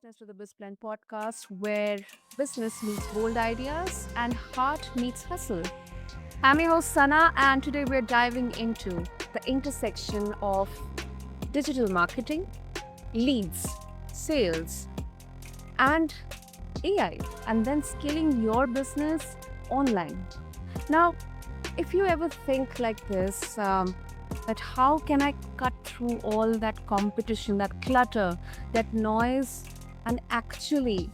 listeners to the BizPlan podcast, where business meets bold ideas and heart meets hustle. I'm your host, Sana, and today we're diving into the intersection of digital marketing, leads, sales, and AI, and then scaling your business online. Now, if you ever think like this, that how can I cut through all that competition, that clutter, that noise, and actually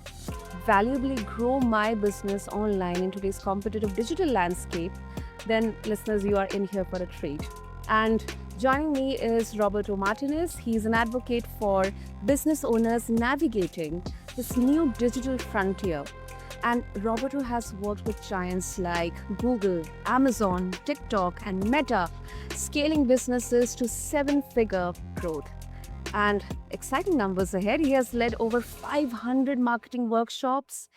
valuably grow my business online in today's competitive digital landscape, then listeners, you are in here for a treat. And joining me is Roberto Martinez. He's an advocate for business owners navigating this new digital frontier. And Roberto has worked with giants like Google, Amazon, TikTok, and Meta, scaling businesses to seven-figure growth. And exciting numbers ahead. He has led over 500 marketing workshops,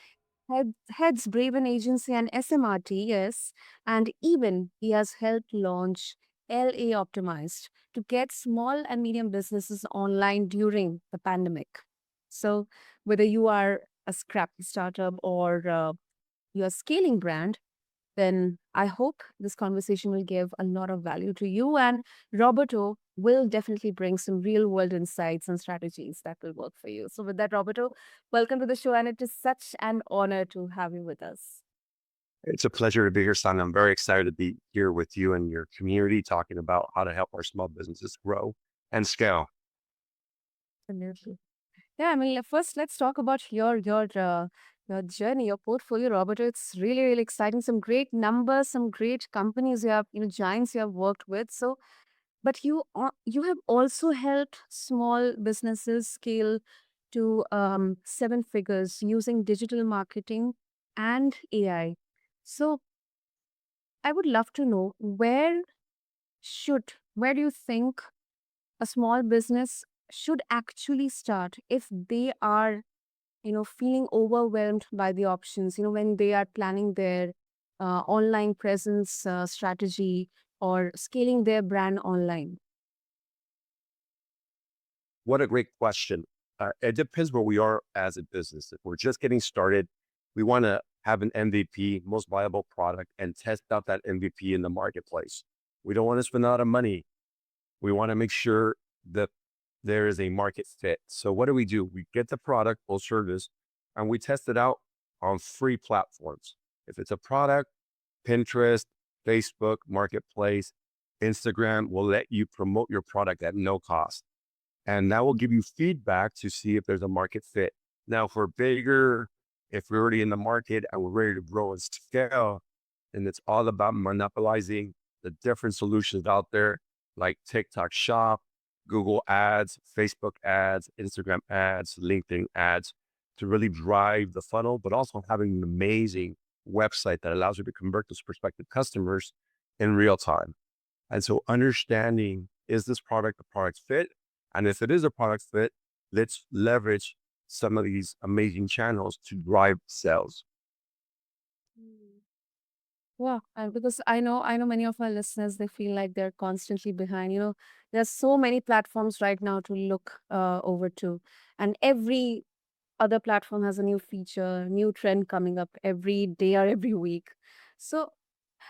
heads Braven Agency and SMRT, yes, and even he has helped launch LA Optimized to get small and medium businesses online during the pandemic. So, whether you are a scrappy startup or you're a scaling brand, then I hope this conversation will give a lot of value to you. And Roberto will definitely bring some real world insights and strategies that will work for you. So, with that, Roberto, welcome to the show. And it is such an honor to have you with us. It's a pleasure to be here, Son. I'm very excited to be here with you and your community talking about how to help our small businesses grow and scale. Absolutely. Yeah, I mean, first let's talk about your journey, your portfolio, Roberto. It's really, really exciting. Some great numbers, some great companies you have, giants you have worked with. So, but you have also helped small businesses scale to seven figures using digital marketing and AI. So I would love to know where do you think a small business should actually start if they are feeling overwhelmed by the options, when they are planning their online presence strategy or scaling their brand online. What a great question. It depends where we are as a business. If we're just getting started, we want to have an MVP, most viable product, and test out that MVP in the marketplace. We don't want to spend a lot of money. We want to make sure that there is a market fit. So what do? We get the product or service and we test it out on free platforms. If it's a product, Pinterest, Facebook, Marketplace, Instagram will let you promote your product at no cost. And that will give you feedback to see if there's a market fit. Now, if we're bigger, if we're already in the market and we're ready to grow and scale, then it's all about monopolizing the different solutions out there like TikTok Shop, Google ads, Facebook ads, Instagram ads, LinkedIn ads to really drive the funnel, but also having an amazing website that allows you to convert those prospective customers in real time. And so understanding, is this product a product fit? And if it is a product fit, let's leverage some of these amazing channels to drive sales. Mm. Yeah, and because I know many of our listeners, they feel like they're constantly behind. There's so many platforms right now to look over to, and every other platform has a new feature, new trend coming up every day or every week. So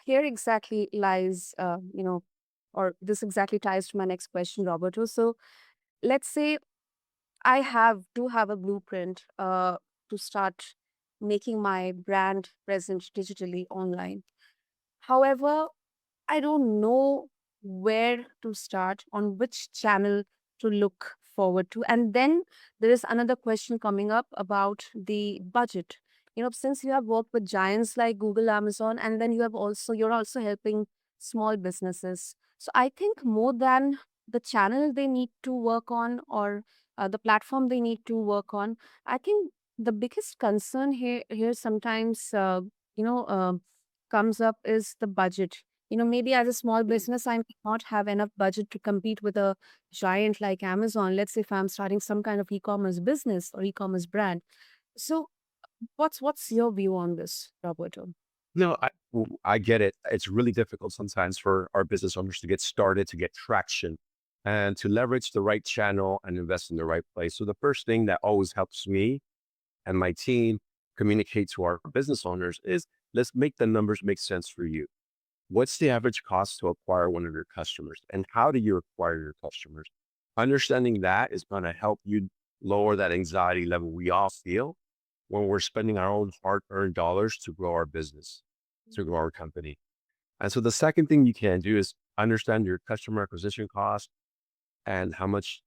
here exactly lies, or this exactly ties to my next question, Roberto. So let's say I do have a blueprint to start making my brand present digitally online. However, I don't know where to start, on which channel to look forward to. And then there is another question coming up about the budget. Since you have worked with giants like Google, Amazon, and then you're also helping small businesses. So I think more than the channel they need to work on, or the platform they need to work on, I think the biggest concern here sometimes you know uh, comes up is the budget. Maybe as a small business, I may not have enough budget to compete with a giant like Amazon. Let's say if I'm starting some kind of e-commerce business or e-commerce brand. So what's your view on this, Roberto? No, I get it. It's really difficult sometimes for our business owners to get started, to get traction. and to leverage the right channel and invest in the right place. So the first thing that always helps me and my team communicate to our business owners is, let's make the numbers make sense for you. What's the average cost to acquire one of your customers? And how do you acquire your customers? Understanding that is going to help you lower that anxiety level we all feel when we're spending our own hard earned dollars to grow our business, to grow our company. And so the second thing you can do is understand your customer acquisition cost and how much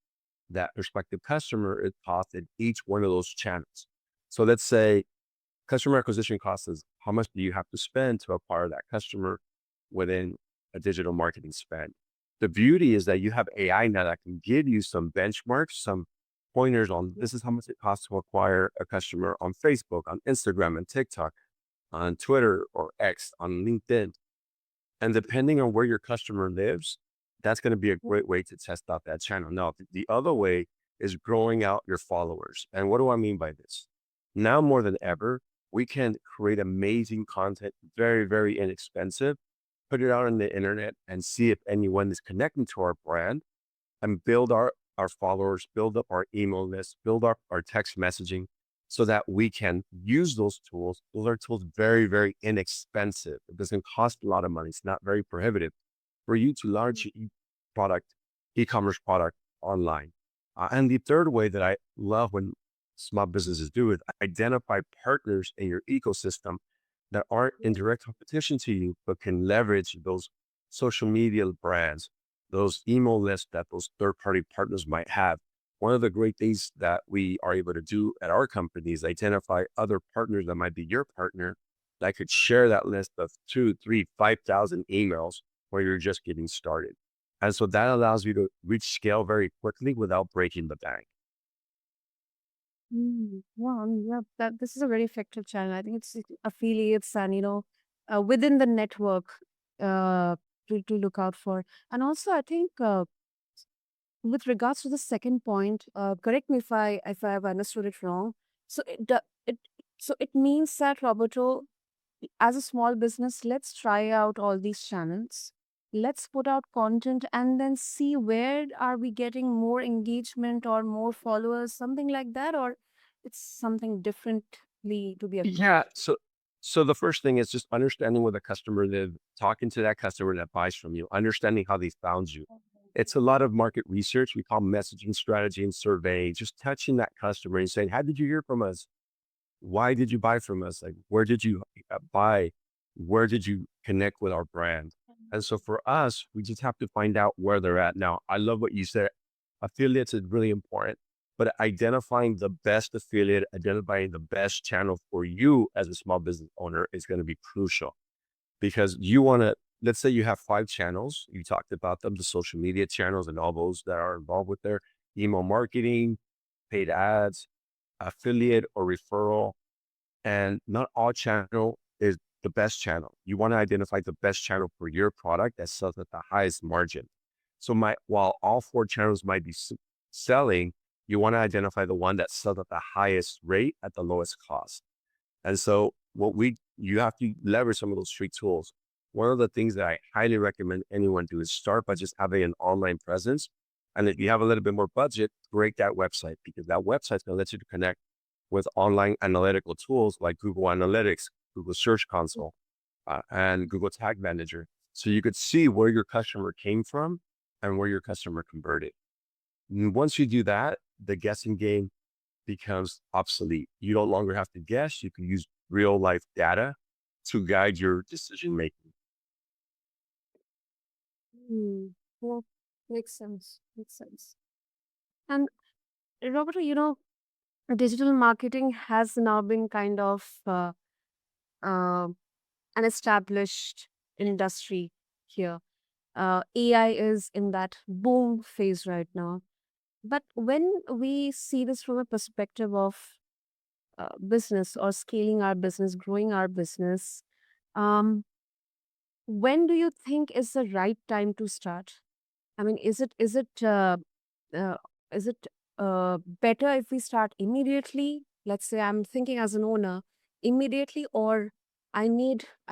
that prospective customer is cost in each one of those channels. So let's say customer acquisition cost is how much do you have to spend to acquire that customer within a digital marketing spend. The beauty is that you have AI now that can give you some benchmarks, some pointers on this is how much it costs to acquire a customer on Facebook, on Instagram and TikTok, on Twitter or X, on LinkedIn. And depending on where your customer lives, that's going to be a great way to test out that channel. Now, the other way is growing out your followers. And what do I mean by this? Now more than ever, we can create amazing content, very, very inexpensive, put it out on the internet and see if anyone is connecting to our brand and build our followers, build up our email list, build up our text messaging so that we can use those tools. Those are tools very, very inexpensive. It doesn't cost a lot of money. It's not very prohibitive for you to launch your product, e-commerce product online. And the third way that I love when small businesses do it, identify partners in your ecosystem that aren't in direct competition to you, but can leverage those social media brands, those email lists that those third party partners might have. One of the great things that we are able to do at our company is identify other partners that might be your partner that could share that list of 2, 3, 5,000 emails where you're just getting started. And so that allows you to reach scale very quickly without breaking the bank. Wow, yeah, that this is a very effective channel. I think it's affiliates and within the network uh, to look out for. And also, I think with regards to the second point, correct me if I have understood it wrong. So it means that, Roberto, as a small business, let's try out all these channels. Let's put out content and then see where are we getting more engagement or more followers, something like that, or it's something differently to be Yeah. approached. So the first thing is just understanding where the customer live, talking to that customer that buys from you, understanding how they found you. It's a lot of market research. We call messaging strategy and survey, just touching that customer and saying, how did you hear from us? Why did you buy from us? Like, where did you buy? Where did you connect with our brand? And so for us, we just have to find out where they're at. Now, I love what you said. Affiliates is really important, but identifying the best affiliate, identifying the best channel for you as a small business owner is going to be crucial because you want to, let's say you have 5 channels. You talked about them, the social media channels and all those that are involved with their email marketing, paid ads, affiliate or referral, and not all channel is the best channel. You want to identify the best channel for your product that sells at the highest margin. So while all 4 channels might be selling, you want to identify the one that sells at the highest rate at the lowest cost. And so you have to leverage some of those street tools. One of the things that I highly recommend anyone do is start by just having an online presence. And if you have a little bit more budget, create that website because that website is going to let you to connect with online analytical tools like Google Analytics, Google Search Console, and Google Tag Manager. So you could see where your customer came from and where your customer converted. And once you do that, the guessing game becomes obsolete. You no longer have to guess. You can use real life data to guide your decision making. Hmm. Yeah, makes sense. Makes sense. And Roberto, digital marketing has now been kind of uh, an established industry here. AI is in that boom phase right now. But when we see this from a perspective of business or scaling our business, growing our business, um, when do you think is the right time to start? I mean, uh, is it better if we start immediately? Let's say I'm thinking as an owner immediately, or I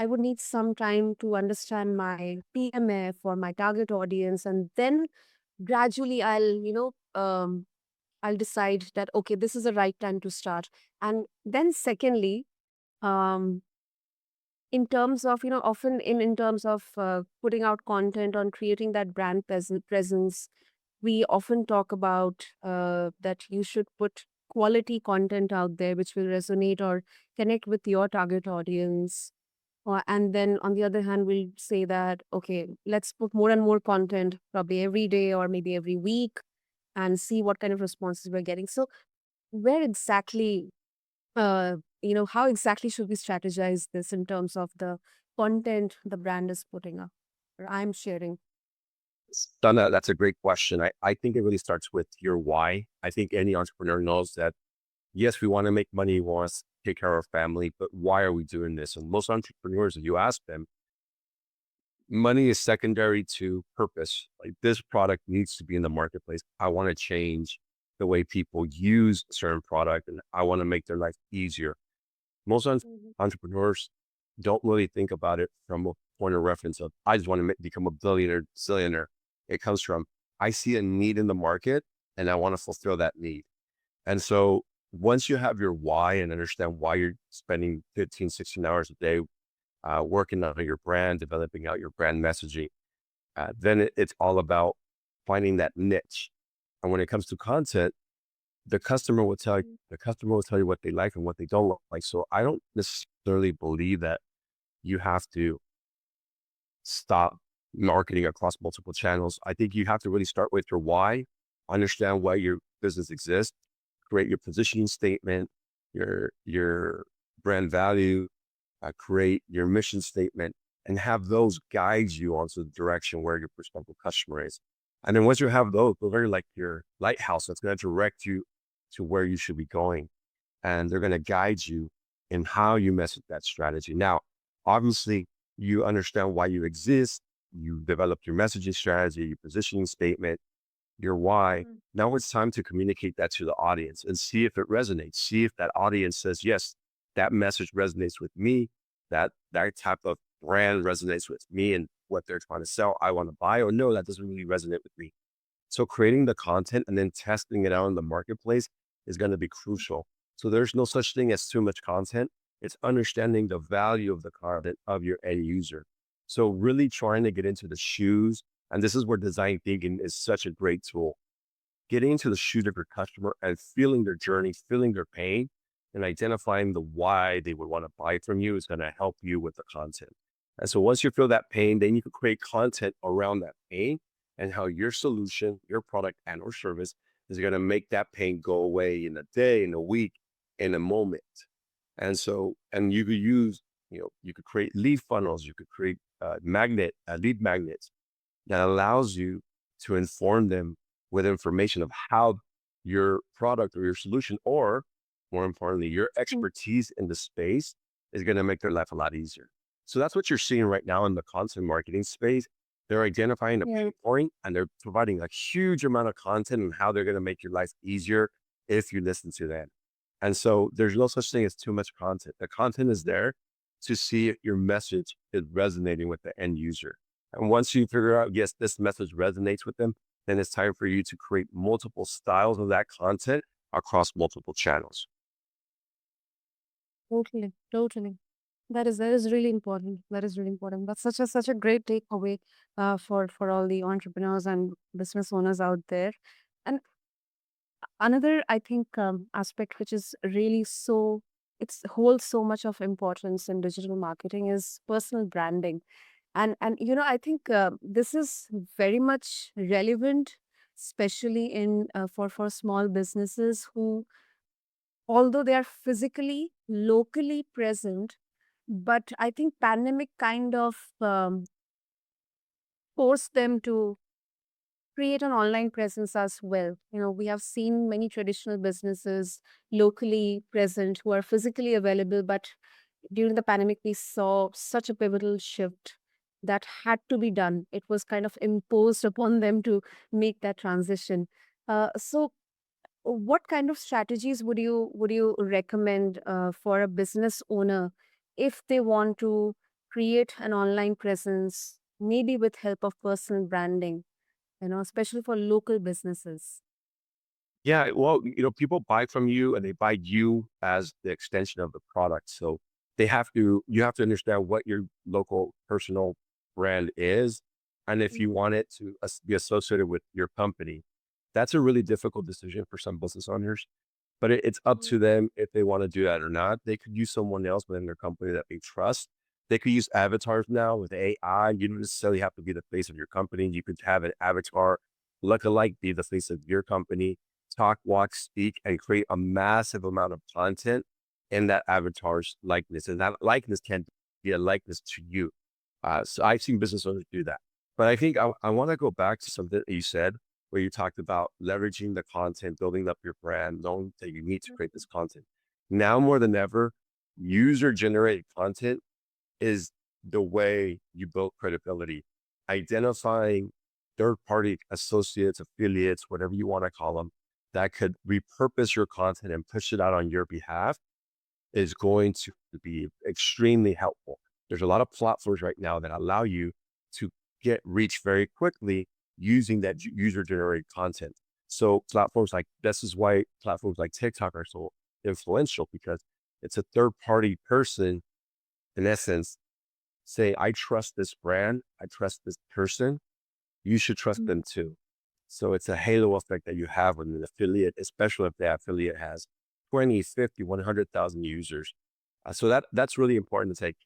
would need some time to understand my PMF or my target audience, and then gradually I'll decide that, okay, this is the right time to start. And then secondly, um, in terms of, often in terms of putting out content on creating that brand presence, we often talk about that you should put quality content out there which will resonate or connect with your target audience. And then on the other hand, we'll say that, okay, let's put more and more content probably every day or maybe every week and see what kind of responses we're getting. So where exactly, how exactly should we strategize this in terms of the content the brand is putting up or I'm sharing? Donna, that's a great question. I think it really starts with your why. I think any entrepreneur knows that, yes, we want to make money, we want to take care of our family, but why are we doing this? And most entrepreneurs, if you ask them, money is secondary to purpose. Like, this product needs to be in the marketplace. I want to change the way people use a certain product, and I want to make their life easier. Most Mhm. entrepreneurs don't really think about it from a point of reference of, I just want to become a billionaire, zillionaire. It comes from, I see a need in the market and I want to fulfill that need. And so once you have your why and understand why you're spending 15, 16 hours a day working on your brand, developing out your brand messaging, then it's all about finding that niche. And when it comes to content, the customer will tell you what they like and what they don't like. So I don't necessarily believe that you have to stop marketing across multiple channels. I think you have to really start with your why, understand why your business exists, create your positioning statement, your brand value, create your mission statement, and have those guide you onto the direction where your prospective customer is. And then once you have those are like your lighthouse that's going to direct you to where you should be going. And they're going to guide you in how you message that strategy. Now, obviously, you understand why you exist. You developed your messaging strategy, your positioning statement, your why. Mm. Now it's time to communicate that to the audience and see if it resonates. See if that audience says, yes, that message resonates with me. That type of brand resonates with me and what they're trying to sell. I want to buy, or no, that doesn't really resonate with me. So creating the content and then testing it out in the marketplace is going to be crucial. So there's no such thing as too much content. It's understanding the value of the content of your end user. So really trying to get into the shoes, and this is where design thinking is such a great tool. Getting into the shoes of your customer and feeling their journey, feeling their pain, and identifying the why they would want to buy from you is going to help you with the content. And so once you feel that pain, then you can create content around that pain and how your solution, your product and or service is going to make that pain go away in a day, in a week, in a moment. And so, and you could use, you could create lead funnels, you could create lead magnets that allows you to inform them with information of how your product or your solution, or more importantly, your Mm. expertise in the space is going to make their life a lot easier. So that's what you're seeing right now in the content marketing space. They're identifying a Yeah. pain point and they're providing a huge amount of content on how they're going to make your life easier if you listen to them. And so there's no such thing as too much content. The content is there to see if your message is resonating with the end user. And once you figure out, yes, this message resonates with them, then it's time for you to create multiple styles of that content across multiple channels. Totally, totally. That is really important. That is really important. That's such a great takeaway for all the entrepreneurs and business owners out there. And another, I think, aspect which is really so it's holds so much of importance in digital marketing is personal branding. And I think this is very much relevant, especially in for small businesses who, although they are physically locally present, but I think pandemic kind of forced them to create an online presence as well. We have seen many traditional businesses locally present who are physically available, but during the pandemic, we saw such a pivotal shift that had to be done. It was kind of imposed upon them to make that transition. So, what kind of strategies would you recommend for a business owner if they want to create an online presence, maybe with help of personal branding? especially for local businesses. Yeah, well, people buy from you and they buy you as the extension of the product. So you have to understand what your local personal brand is. And if you Mhm. want it to be associated with your company, that's a really difficult decision for some business owners. But it's up to Mhm. them if they want to do that or not. They could use someone else within their company that they trust. They could use avatars now with AI. You don't necessarily have to be the face of your company. You could have an avatar look alike be the face of your company, talk, walk, speak, and create a massive amount of content in that avatar's likeness. And that likeness can be a likeness to you. So I've seen business owners do that. But I think I want to go back to something that you said where you talked about leveraging the content, building up your brand, knowing that you need to create this content. Now more than ever, user generated content is the way you build credibility. Identifying third party associates, affiliates, whatever you want to call them, that could repurpose your content and push it out on your behalf is going to be extremely helpful. There's a lot of platforms right now that allow you to get reach very quickly using that user generated content. So platforms like this is why platforms like TikTok are so influential because it's a third party person in essence say, I trust this brand, I trust this person, you should trust Mhm. them too. So it's a halo effect that you have with an affiliate, especially if that affiliate has 20, 50, 100,000 users. So that's really important to take.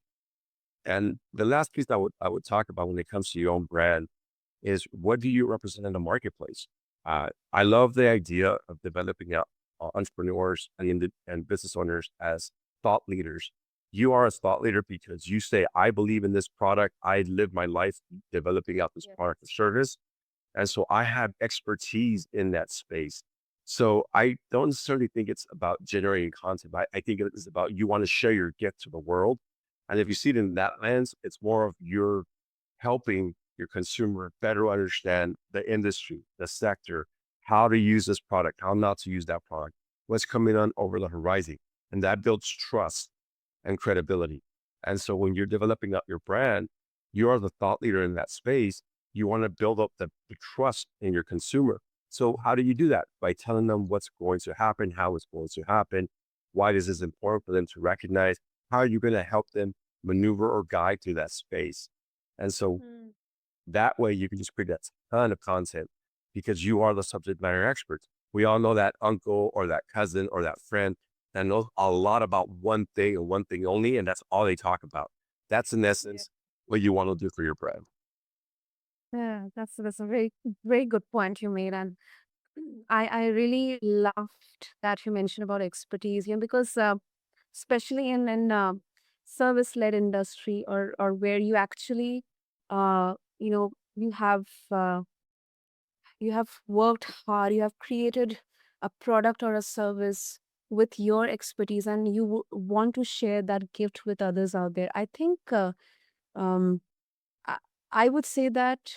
And the last piece I would talk about when it comes to your own brand is what do you represent in the marketplace? I love the idea of developing out entrepreneurs and business owners as thought leaders. You are a thought leader because you say, I believe in this product. I live my life developing out this Yeah. product or service. And so I have expertise in that space. So I don't necessarily think it's about generating content, but I think it is about you want to share your gift to the world. And if you see it in that lens, it's more of your helping your consumer better understand the industry, the sector, how to use this product, how not to use that product, what's coming on over the horizon. And that builds trust and credibility. And so when you're developing up your brand, you are the thought leader in that space. You want to build up the trust in your consumer. So how do you do that? By telling them what's going to happen, how it's going to happen, why this is important for them to recognize, how are you going to help them maneuver or guide through that space. And so Mm. that way you can just create a ton of content because you are the subject matter expert. We all know that uncle or that cousin or that friend that knows a lot about one thing and one thing only, and that's all they talk about. That's in Yeah. essence what you want to do for your brand. Yeah, that's a very good point you made, and I really loved that you mentioned about expertise, because especially in service led industry or where you actually uh, you have worked hard, you have created a product or a service with your expertise, and you want to share that gift with others out there. I think um, I, I would say that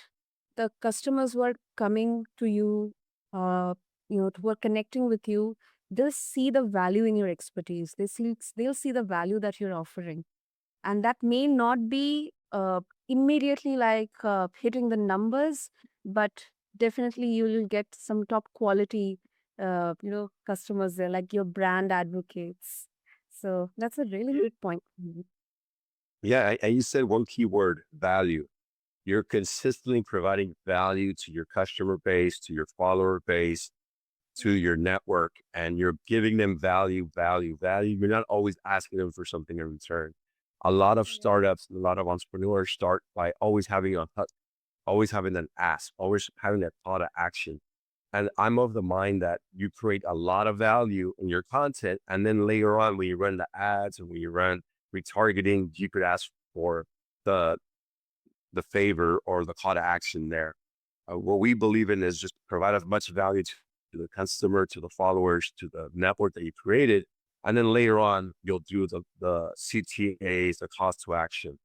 the customers who are coming to you, who are connecting with you, they'll see the value in your expertise. They'll see the value that you're offering, and that may not be immediately like hitting the numbers, but definitely you will get some top quality, customers there, like your brand advocates. So that's a really good point. Mhm. Yeah, and you said one key word, value. You're consistently providing value to your customer base, to your follower base, to your network, and you're giving them value, value, value. You're not always asking them for something in return. A lot of Yeah. startups and a lot of entrepreneurs start by always having an ask, always having that call to action. And I'm of the mind that you create a lot of value in your content. And then later on, when you run the ads and when you run retargeting, you could ask for the favor or the call to action there. What we believe in is just provide as much value to the customer, to the followers, to the network that you created. And then later on, you'll do the CTAs, the cost to action,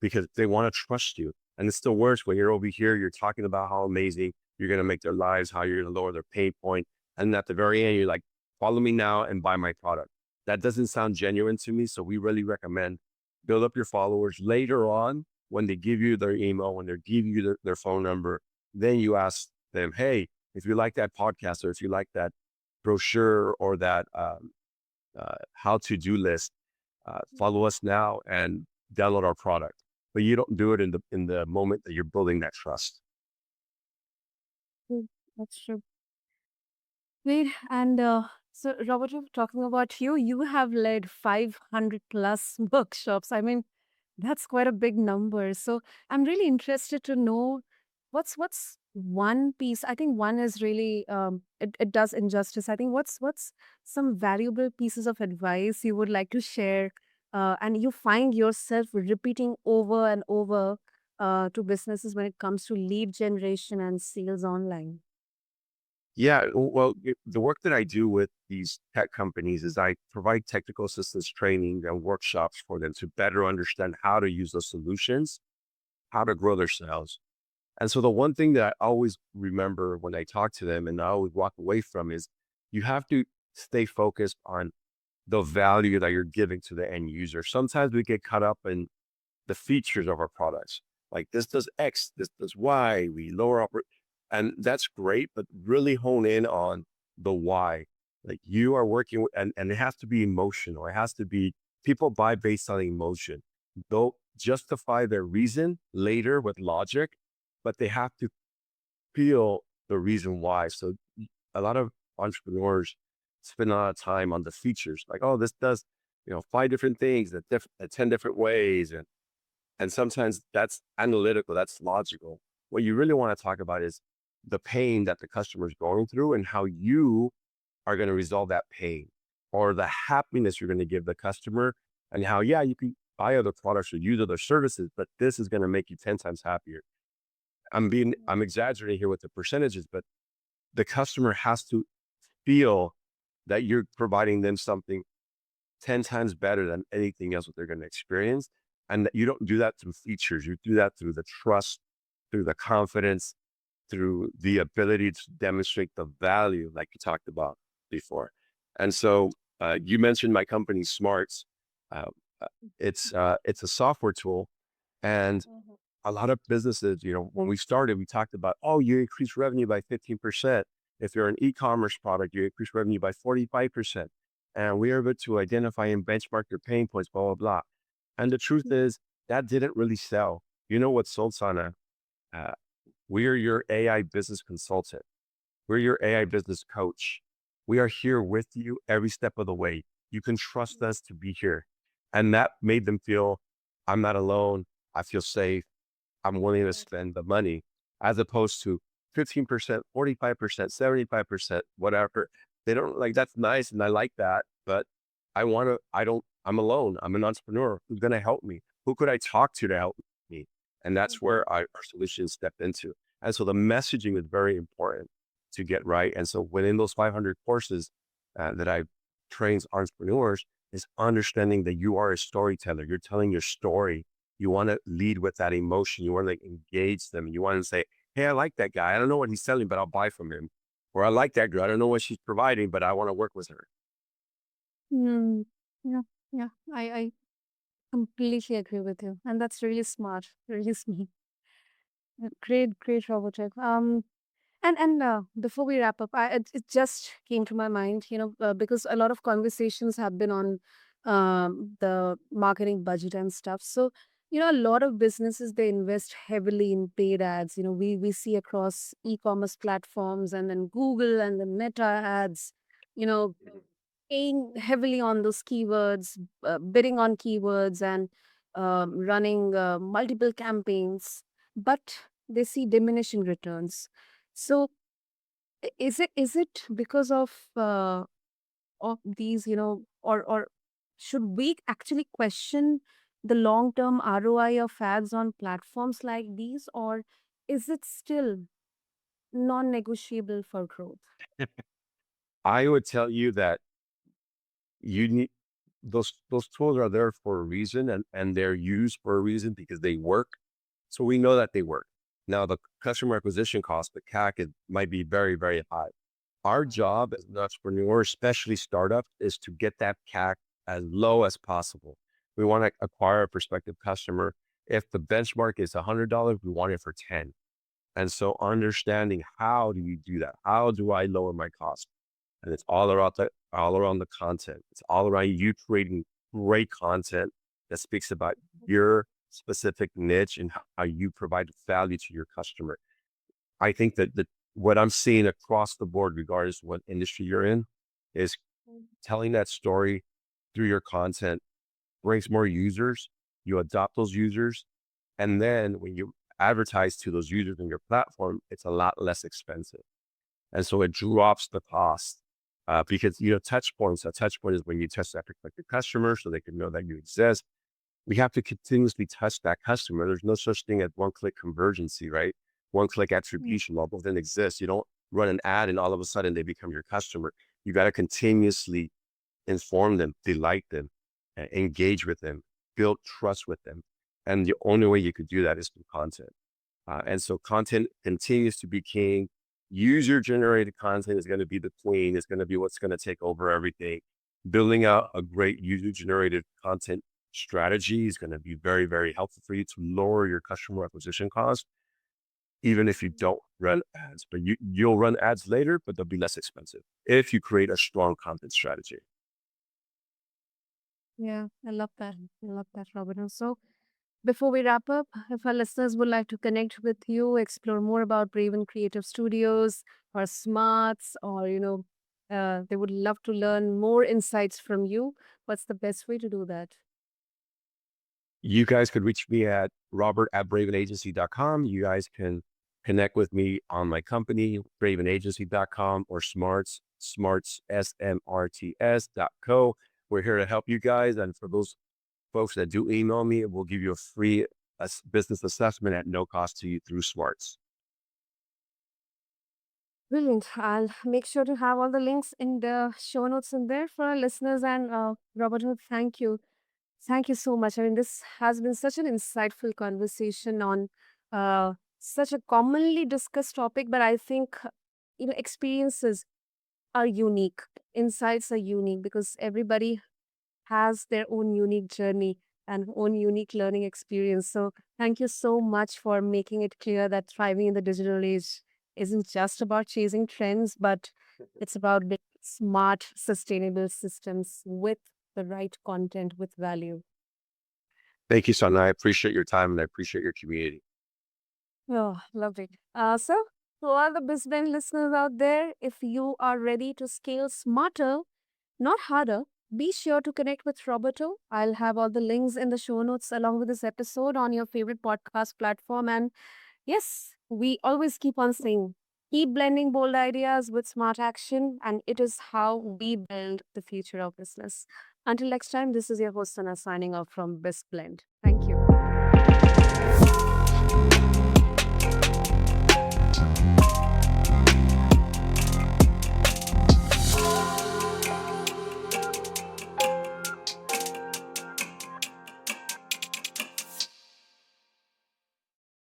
because they want to trust you. And it's still worse when you're over here, you're talking about how amazing you're going to make their lives, how you're going to lower their pain point. And at the very end, you're like, follow me now and buy my product. That doesn't sound genuine to me. So we really recommend build up your followers later on when they give you their email, when they give you their phone number, then you ask them, hey, if you like that podcast or if you like that brochure or that how to do list, follow us now and download our product. But you don't do it in the moment that you're building that trust. Mm, that's true. Great. And so, Robert, talking about you, you have led 500 plus workshops. I mean, that's quite a big number. So, I'm really interested to know what's one piece. I think one is really it does injustice. I think what's some valuable pieces of advice you would like to share, and you find yourself repeating over and over to businesses when it comes to lead generation and sales online. Yeah, well, the work that I do with these tech companies is I provide technical assistance training and workshops for them to better understand how to use those solutions, how to grow their sales. And so the one thing that I always remember when I talk to them and I always walk away from is you have to stay focused on the value that you're giving to the end user. Sometimes we get caught up in the features of our products. Like this does X, this does Y, we lower up, and that's great, but really hone in on the why. Like you are working with, and it has to be emotional. It has to be people buy based on emotion. They'll justify their reason later with logic, but they have to feel the reason why. So a lot of entrepreneurs spend a lot of time on the features, like, oh, this does, five different things at 10 different ways. And sometimes that's analytical, that's logical. What you really want to talk about is the pain that the customer is going through and how you are going to resolve that pain or the happiness you're going to give the customer and how, yeah, you can buy other products or use other services, but this is going to make you 10 times happier. I'm exaggerating here with the percentages, but the customer has to feel that you're providing them something 10 times better than anything else that they're going to experience. And that you don't do that through features. You do that through the trust, through the confidence, through the ability to demonstrate the value, like you talked about before. And so you mentioned my company, Smarts. Uh, uh, it's a software tool, and Mhm. a lot of businesses, when we started, we talked about, oh, you increase revenue by 15%. If you're an e-commerce product, you increase revenue by 45%. And we are able to identify and benchmark your pain points, blah, blah, blah. And the truth is that didn't really sell. You know what sold, Sana? Uh, we are your AI business consultant. We're your AI business coach. We are here with you every step of the way. You can trust us to be here. And that made them feel I'm not alone. I feel safe. I'm willing to spend the money as opposed to 15%, 45%, 75%, whatever. They don't like that's nice and I like that, but I'm alone. I'm an entrepreneur. Who's going to help me? Who could I talk to help me? And that's Mhm. where our solutions step into. And so the messaging is very important to get right. And so within those 500 courses that I've trained entrepreneurs is understanding that you are a storyteller. You're telling your story. You want to lead with that emotion. You want to engage them. You want to say, hey, I like that guy. I don't know what he's selling, but I'll buy from him. Or I like that girl. I don't know what she's providing, but I want to work with her. Mm, yeah, yeah. I completely agree with you, and that's really smart, really smart. Great, great, Robert. And before we wrap up, it just came to my mind, because a lot of conversations have been on the marketing budget and stuff. So, a lot of businesses they invest heavily in paid ads. We see across e-commerce platforms and then Google and then Meta ads. You know, paying heavily on those keywords, bidding on keywords, and running multiple campaigns, but they see diminishing returns. So, is it because of these, or should we actually question the long term ROI of ads on platforms like these, or is it still non negotiable for growth? I would tell you that you need those tools are there for a reason and they're used for a reason because they work. So we know that they work. Now the customer acquisition cost, the CAC might be very, very high. Our job as an entrepreneur, especially startup, is to get that CAC as low as possible. We want to acquire a prospective customer. If the benchmark is $100, we want it for 10. And so understanding how do you do that? How do I lower my cost? And it's all around the content. It's all around you creating great content that speaks about your specific niche and how you provide value to your customer. I think that what I'm seeing across the board, regardless of what industry you're in, is telling that story through your content brings more users. You adopt those users, and then when you advertise to those users on your platform, it's a lot less expensive. And so it drops the cost because, touch points, a touch point is when you touch that prospective customer so they can know that you exist. We have to continuously touch that customer. There's no such thing as one click convergency, right? One click attribution level doesn't exist. You don't run an ad and all of a sudden they become your customer. You got to continuously inform them, delight them, engage with them, build trust with them. And the only way you could do that is through content. And so content continues to be king. User generated content is going to be the queen. It's going to be what's going to take over everything. Building out a great user generated content strategy is going to be very, very helpful for you to lower your customer acquisition cost, even if you don't run ads. But you'll run ads later, but they'll be less expensive if you create a strong content strategy. Yeah, I love that. I love that, Roberto. So, before we wrap up, if our listeners would like to connect with you, explore more about Raven Creative Studios or Smarts, or they would love to learn more insights from you, what's the best way to do that? You guys could reach me at robert@bravenagency.com. You guys can connect with me on my company, bravenagency.com, or smarts, SMRTS.co. We're here to help you guys. And for those folks that do email me, we'll give you a free business assessment at no cost to you through Smarts. Brilliant. I'll make sure to have all the links in the show notes in there for our listeners. And Roberto, thank you. Thank you so much. I mean, this has been such an insightful conversation on such a commonly discussed topic, but I think, experiences are unique, insights are unique because everybody has their own unique journey and own unique learning experience. So, thank you so much for making it clear that thriving in the digital age isn't just about chasing trends, but it's about building smart, sustainable systems with the right content with value. Thank you, son. I appreciate your time and I appreciate your community. Oh, lovely. So, to all the business listeners out there, if you are ready to scale smarter, not harder, be sure to connect with Roberto. I'll have all the links in the show notes along with this episode on your favorite podcast platform. And yes, we always keep on saying, keep blending bold ideas with smart action, and it is how we build the future of business. Until next time, this is your host, Sana, signing off from Best Blend. Thank you.